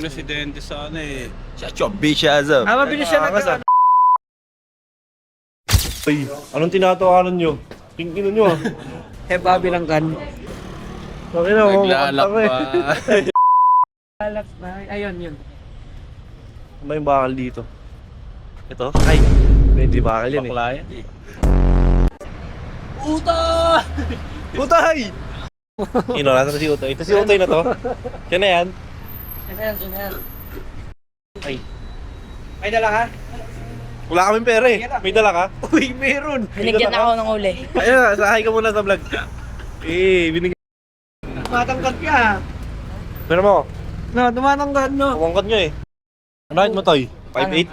Presidente sana eh. Siya chubby siya azab. Mabilis siya nagkakasal. Ay, anong tinatawanan nyo? Tingin nyo ah. Bobby lang kan. Bakit na, Naglalak pa. Lalak na. Ayun, yun. May bakal dito. Ito? Ay, hindi bakal yan eh. Bakla yan eh. Utay! Ino, nasa si Utay. Ito si Utay na to. Yan na yan. Yan. Ay, May dala ka? wala kaming pera eh. May dala ka? Uy, meron. Binigyan ako ng uli. Ayun, sahay ka muna sa vlog. Binigyan. Tumatangkad ka. Pero mo, No, tumatangkad no. kumangkot nyo eh. Ano height mo, Toy? 5'8"?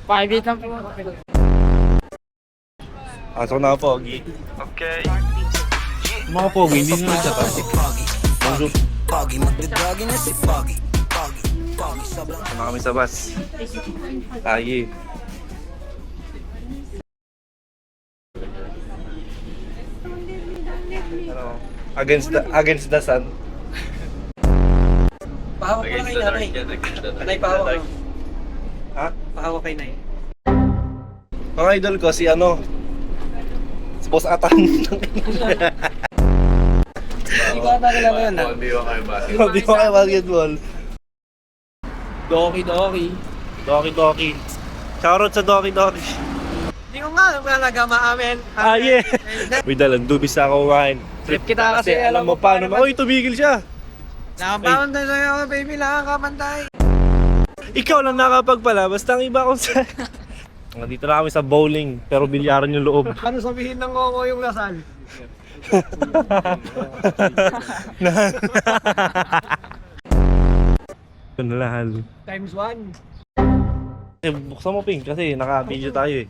5'8 lang po. Asok na po, Pogi. Okay. Mga Pogi, hindi nyo nagsatas. Pogi, magdadagi na si Pogi. Pogi, sobrang Sama kami sa bus. Tayo. Ano? Against the sun. Pahawak ko na kay nanay. Nanay, pahawak ko. Ha? Pahawak kay nanay. Ang idol ko si ano? Si Boss Atan. Hindi ba nakilala yan ha? Hindi ko kayo ba? Hindi ko kayo basketball. Doki. Doki. Shoutout sa Doki. Hindi ko nga nagama amin. Yeah. May dalang dubis na ako kumain. Trip kita kasi alam mo paano Uy, tumigil siya. Nakapamantay sa'yo ako, baby. Nakakapantay. Ikaw lang nakapagpala, basta ang iba kong sa... Nandito na kami sa bowling, pero bilyaran yung loob. Ano sabihin ng ngongo yung lasal? Ito na lahal. Times 1. Buksan mo, Pink, kasi naka-video tayo eh.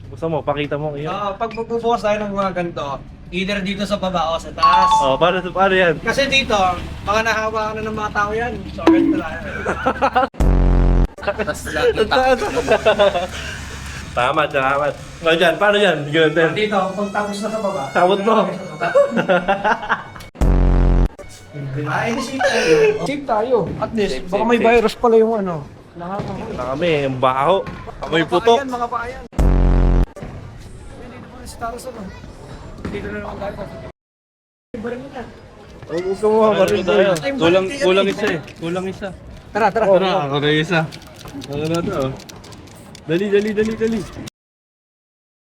Buksan mo, pakita mo. Yun. Pag magbubukas tayo ng mga ganito, either dito sa baba o sa taas. Oh, paano yan? Kasi dito, baka nahawakan na ng mga tao yan. So, ganito lang. Tama. Ano dyan? Paano yan? Ganun. Dito, pag tapos na sa baba. Tawad mo. Ay, safe tayo. At least, baka may virus pala yung ano. Na kami, ang baho. Amoy putok. Mga paayan. Dito pa rin sa talas ano. Dito na naman tayo. Gusto mo marin tayo. Kulang isa eh. Kulang isa. Tara. Tara, ako na isa. Ano na to? Dali.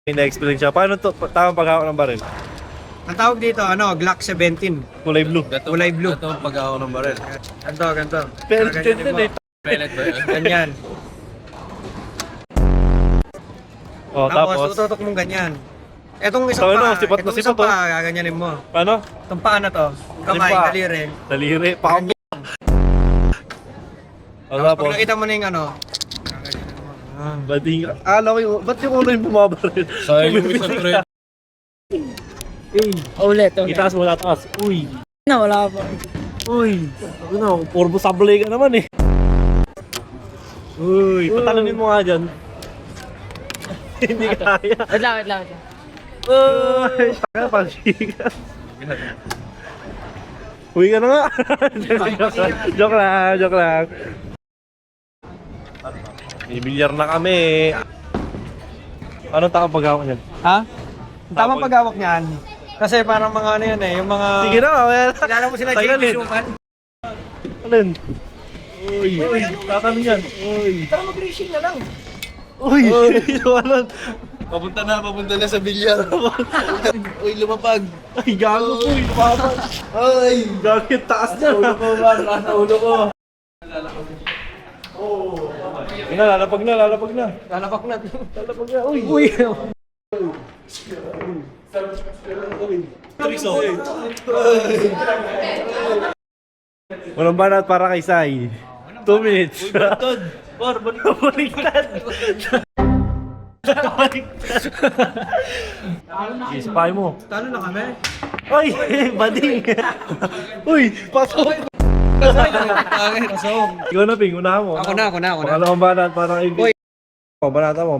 May na-explain siya. Paano to? Tamang paghawak ng baril? Ang tawag dito, Glock 17. Kulay blue. Kulay blue. Ito ang pag-ako ng baril. Ganto. Pero Ganyan mo. Pellet ba yun? Ganyan. Oh, tapos? tututok mong ganyan. Etong isang So, ano, pa, sipat na itong sipat, isang pa, oh. gaganyanin mo. Paano? Itong paa na to, kamay, Alin pa? daliri. Daliri. Pakam. Oh, Tapos tapos? pag nakita mo na yung Bading. Alam ko yung... Ba't yung ulo yung bumabaril? Sayang yung isang pre. Ulit. Itaas mo na taas. Uy. Na, wala pa. Uy. Ano, purbo sablay ka naman eh. Uy, patalanin mo nga dyan. Hindi kaya. Wait lang. Uy, saka pag-siga. Uy ka na nga. Joke lang. Ibilyar na kami. Anong takang paghawak niyan? Ha? Ang tamang paghawak niyan. Kasi parang mga ano yan yung mga... Sige na, well. Kilala mo sila Tagal JP eh. Suman? Alin? Uy, tatanong yan. Uy. Tara mag-racing na lang. Uy, walang. Papunta na sa bilyar. Uy, lumapag. Ay, gago po. Lumabas. Ay! Gago yung taas na. Nasa ulo ko. Lalapag na. Lalapak na. Lalapag na. Uy. Triso. Walang banat para kay Sai. 2 minutes. Baliktad. Spy mo. Talo na kami. Ay, bading. Uy, pasok. Ikaw na, Ping. Unahan mo. Ako na. Pangalawang banat, parang ibig. Banata mo.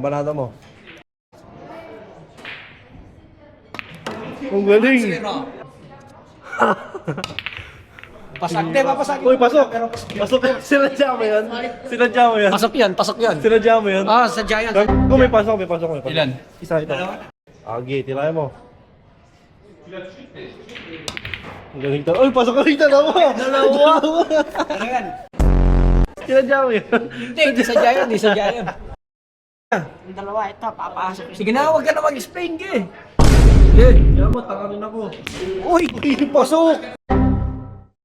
Ang galing. Pasag. Hindi, papasagin. Uy, pasok! Pasok! Sinadya mo yan? Sinadya mo yan? Pasok yan, pasok yan. Sinadya mo yan? Ah, sa Giants. Kung may pasok, may pasok, may pasok. Ilan? Isa ito. Agi, tirahin mo. Ang galing to. Uy, pasok ka rin dalawa! Dalawa! Ano yan? Sinadya mo yan? Hindi sa Giants, hindi sa Giants. Yung dalawa, ito, papasok. Sige na, huwag ka na mag-explain, ge. Ge. Kaya mo, tanga rin ako. Uy, pasok!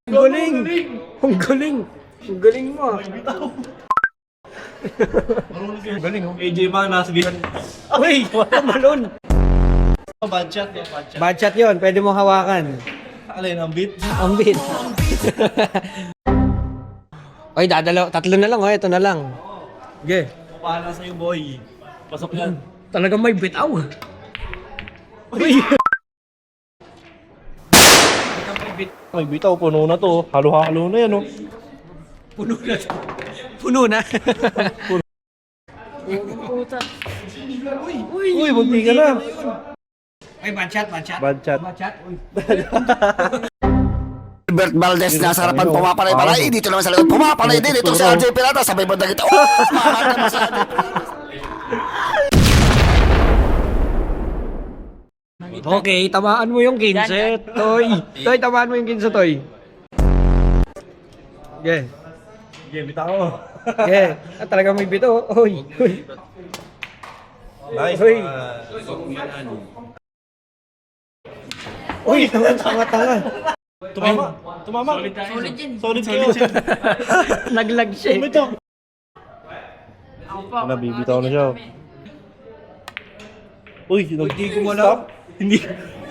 Ang galing! Ang galing! Ang galing mo. Ang galing, oh. AJ Manas, ganyan. Uy, malon. Bad shot yan, bad shot. Bad shot yun, pwede mo hawakan. Alin, ang beat? Ang beat. Oy, tatlo na lang, oh. Ito na lang. Ge. Paano sa'yo, boy? Pasok yan. Talagang may bitaw. Uy! Ay, bitaw, puno na to. Halo-halo na yan, oh. Puno na. Puno na. Puta. Uy, bunti ka na. Ay, bad shot, bad shot. Bad shot. Bad shot. Uy. Albert Valdez nasa harapan pumapanay-panay. Dito naman sa likod pumapanay din. Ito si RJ Pirata. Sabay ba ito? Oh! Mahal naman sa RJ. Okay, tamaan mo yung 15, Toy. Toy, tamaan mo yung 15, Toy. Okay. Sige, bitaw mo. Okay. Talagang may bito. Uy. Uy. Nice. Uy. Uy, tanga. Tumama. Tumama. Solid yun. Solid kayo. Naglag siya. Bitaw. Ako pa. Nabibitaw na siya. Uy, Hindi gumalaw. Hindi.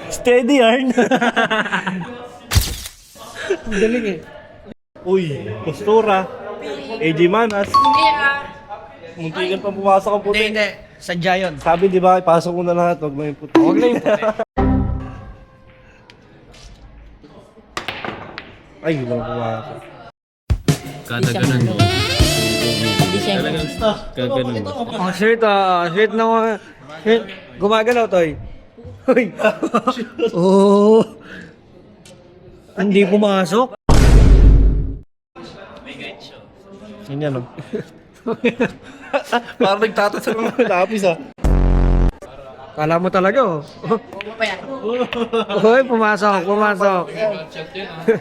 Steady yarn. Ang galing eh. Uy, postura. AJ Manas. Hindi ah. Muntikan pa pumasok ang puti. Hindi. Sa Giants. Sabi di ba, ipasok mo na lahat, huwag mo yung puti. Huwag na yung puti. Ay, walang pumasok. Kada ganun. Hindi siya. Ang sweet sweet na sweet. Gumagalaw, Toy. Uy. Oh. Hindi pumasok. Yan yan, oh. Parang nagtatas ng mga lapis, ah. Kala mo talaga, oh. Huwag pa yan. Uy, pumasok.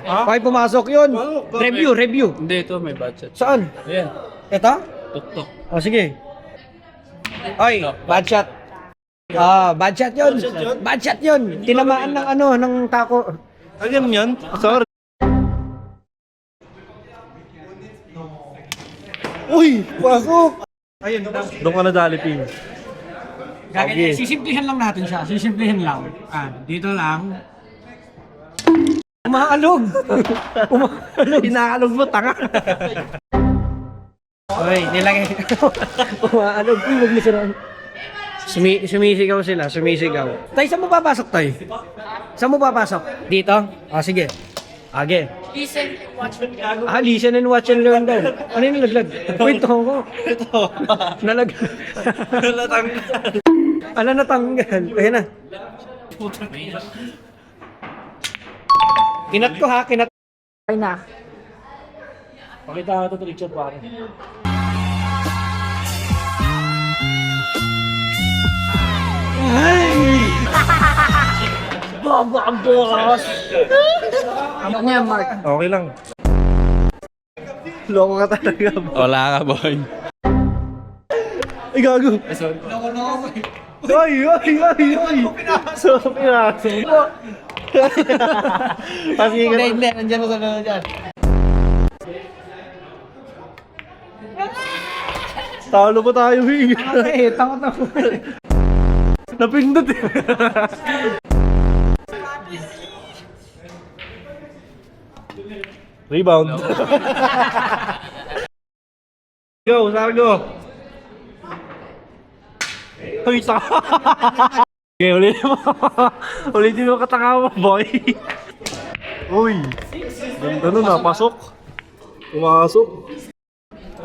Ay, pumasok yun. Review. Hindi, ito may budget. Saan? Ayan, Ito? tuk-tuk. O, sige. Ay, bad shot. Bad shot yun. Bad shot yun. Tinamaan ng ng tako. Ayun yan, sorry. Uy, pasok! Ayun. Doon ka nadali, Pin. Gagawin, sisimplihan lang natin siya. Sisimplihan lang. Dito lang. Umaalog. Inaalog mo, tanga. Uy, nilagay. Umaalog. Uy, huwag mo siraan. Sumisigaw sila, sumisigaw. Tay, saan mo papasok, Tay? Saan mo papasok? Dito? Sige. Age. Listen and watch me. Listen and watch and learn daw. Ano yung nalaglag? Wait, ko. Ito. Natanggal. Natanggal. Ayun na. Kinat ko ha, kinat. Ay na. Pakita ka ito, Richard, pare. Boss! Ano niya, Mark? Okay lang. Loko ka talaga. Wala ka, boy. Ay, gago. Ay! So, pinasok mo. Kasi ka. Hindi, nandiyan na sa dyan. Talo pa tayo, Bing. Okay, tangot na. Napindot eh. Rebound. Go, Sargo. Uy, sa... Okay, ulitin mo. Ulitin mo katanga mo, boy. Uy. Ganda nun ah, pasok. Pumasok.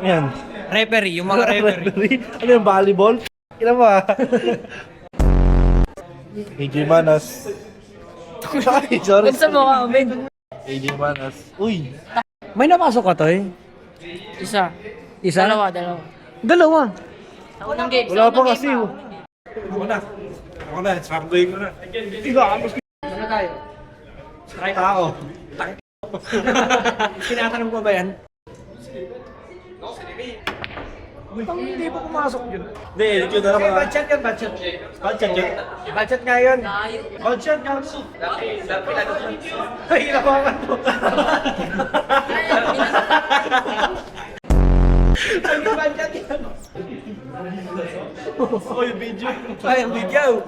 Ayan. Referee, yung mga referee. Ano yung volleyball? Kailan ba? AJ Manas. Ay, sorry. Gusto mo ka, Omen? AJ Manas. Uy! May napasok ka, Toy? Isa. Isa? Dalawa. Dalawa. Sa unang game. Wala pa kasi. Ako na. Saturday ko na. Ano tayo? Kahit ako. Tinatanong ko ba yan? Hindi pa pumasok yun. Hindi, edit yun na Okay, lang. budget yan, budget. Budget yun. Budget nga yun. Budget nga. Ay, hinawakan mo. Ay, budget yan. Oh, yung video. Ay, ang video.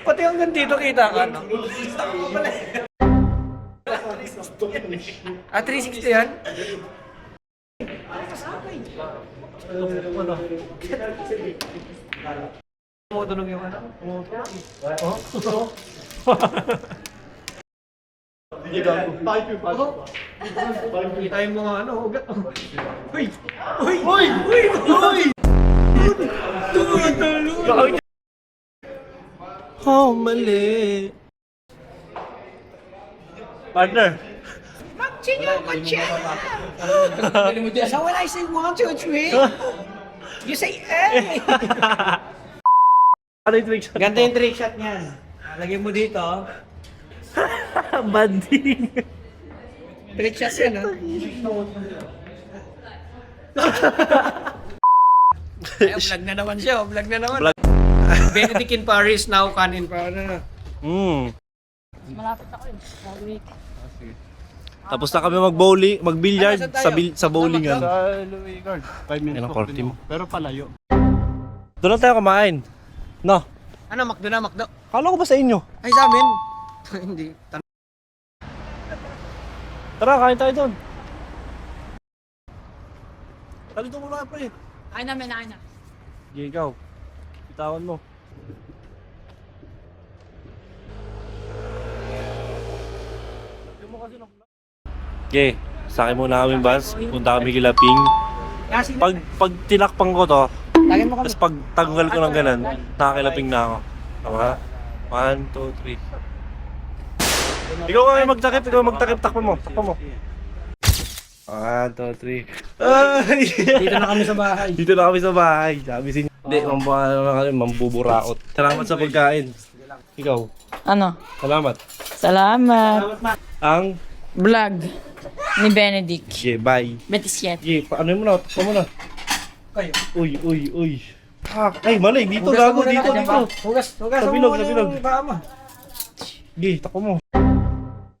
Pati hanggang dito kita ka, no? Ah, 360 yan? Tumutunog yung ano? Kita yung mga ano, ugat. Uy! Uy! Uy! Uy! Uy! Oh, mali. Partner. So when I say 1, 2, 3, you say eh! Ano yung trick shot? Ganda yung trick shot niyan. Lagyan mo dito. Banding. Trick shot yan, ha? Ay, vlog na naman siya. Vlog na naman. Benedict in Paris, now can in Paris. Malapit ako eh. Balik. Tapos na kami mag-bowling, mag-billiard Ano, saan tayo? sa bowlingan. Sa Louis Guard. 5 minutes. Yan ang core team. Pero palayo. Doon lang tayo kumain. No. Ano, Macdo na, Macdo? Kala ko ba sa inyo? Ay, sa amin. Hindi. Tara, kain tayo doon. Dito muna pa eh. Ay na. Sige, ikaw. Bitawan mo. Okay, sakay muna kami bus. Punta kami kila Ping. Kasi, Pag tinakpang ko to, lagyan mo kami. tapos pag tanggal ko ng ganun, nakakilaping na ako. Tama? 1, 2, 3. Ikaw nga magtakip, takpan mo. 1, 2, 3. Ay! Dito na kami sa bahay. Dito na kami sa bahay. Sabi si hindi, mambuburaot. Salamat sa pagkain. Ikaw, Ano? salamat. Salamat. Ang, Vlog ni Benedict. okay, bye. 27. Okay, ano mo na, takpan mo na. Kayo. Uy. Ah, ay, mali, dito, gago, dito. Hugas Sa bilog, sa bilog. Bama. Okay, takpan mo.